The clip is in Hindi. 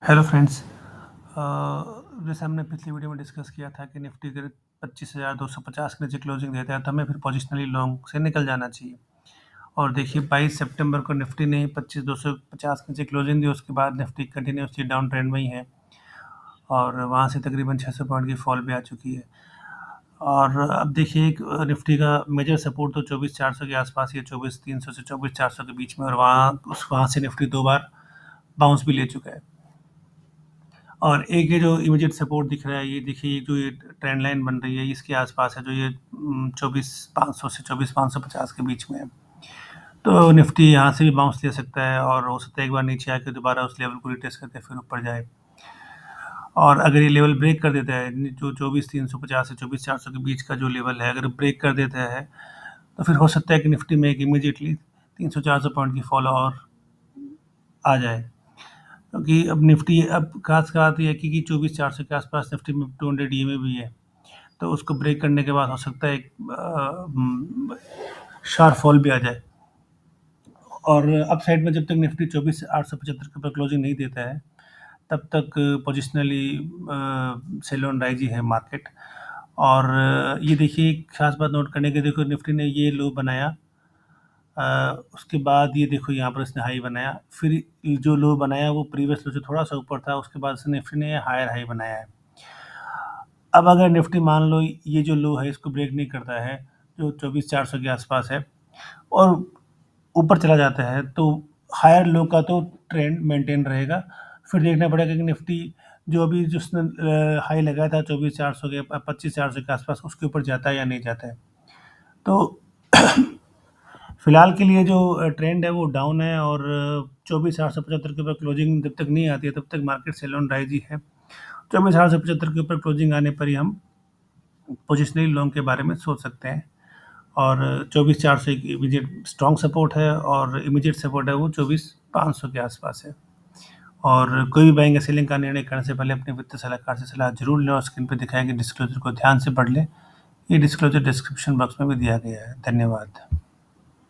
Hello friends. जैसे हमने पिछली वीडियो में डिस्कस किया था कि निफ्टी अगर 25,250 के नीचे क्लोजिंग देता है तो हमें फिर पोजिशनली लॉन्ग से निकल जाना चाहिए। और देखिए 22 सितंबर को निफ्टी ने 25,250 के नीचे क्लोजिंग दी। उसके बाद निफ्टी कंटिन्यूसली डाउन ट्रेंड में ही है और वहाँ से तकरीबन 600 पॉइंट की फॉल भी आ चुकी है। और अब देखिए एक निफ्टी का मेजर सपोर्ट तो 24,400 के आसपास ही है, 24,300 से 24,400 के बीच में। और वहाँ से निफ्टी 2 बार बाउंस भी ले चुका है। और एक ये जो इमीडिएट सपोर्ट दिख रहा है, ये देखिए ये जो ये ट्रेंड लाइन बन रही है इसके आसपास है, जो ये 24,500 से 24,550 के बीच में है। तो निफ्टी यहाँ से भी बाउंस ले सकता है और हो सकता है एक बार नीचे आके दोबारा उस लेवल को रिटेस्ट करके फिर ऊपर जाए। और अगर ये लेवल ब्रेक कर देता है, जो 24,350 से 24,400 के बीच का जो लेवल है, अगर ब्रेक कर देता है तो फिर हो सकता है कि निफ्टी में एक इमीडिएटली 300-400 पॉइंट की फॉल और आ जाए। क्योंकि अब निफ्टी अब खास बात ये है कि 24,400 के आसपास निफ्टी में 200 ईएमए भी है, तो उसको ब्रेक करने के बाद हो सकता है एक शार्प फॉल भी आ जाए। और अप साइड में जब तक निफ्टी 24,875 के ऊपर क्लोजिंग नहीं देता है तब तक पोजिशनली सेल ऑन राइज ही है मार्केट। और ये देखिए एक खास बात नोट करने की, देखो निफ्टी ने ये लो बनाया, उसके बाद ये देखो यहाँ पर इसने हाई बनाया, फिर जो लो बनाया वो प्रीवियस लो से थोड़ा सा ऊपर था, उसके बाद से निफ्टी ने हायर हाई बनाया है। अब अगर निफ्टी मान लो ये जो लो है इसको ब्रेक नहीं करता है, जो 24,400 के आसपास है, और ऊपर चला जाता है, तो हायर लो का तो ट्रेंड मेंटेन रहेगा। फिर देखना पड़ेगा कि निफ्टी जो अभी जिसने हाई लगाया था 24,400 के 25,400 के आसपास, उसके ऊपर जाता है या नहीं जाता है। तो फिलहाल के लिए जो ट्रेंड है वो डाउन है, और 24,875 के ऊपर क्लोजिंग जब तक नहीं आती है तब तक मार्केट सेल ऑन राइज ही है। 24,875 के ऊपर क्लोजिंग आने पर ही हम पोजिशनली लॉन्ग के बारे में सोच सकते हैं। और 24,400 एक इमीडिएट स्ट्रॉन्ग सपोर्ट है, और इमीडिएट सपोर्ट है वो 24,500 के आसपास है। और कोई भी बाइंग या सेलिंग का निर्णय करने से पहले अपने वित्तीय सलाहकार से सलाह जरूर लें, और स्क्रीन पर दिखाए गए डिस्क्लोजर को ध्यान से पढ़ लें। ये डिस्क्लोजर डिस्क्रिप्शन बॉक्स में भी दिया गया है। धन्यवाद।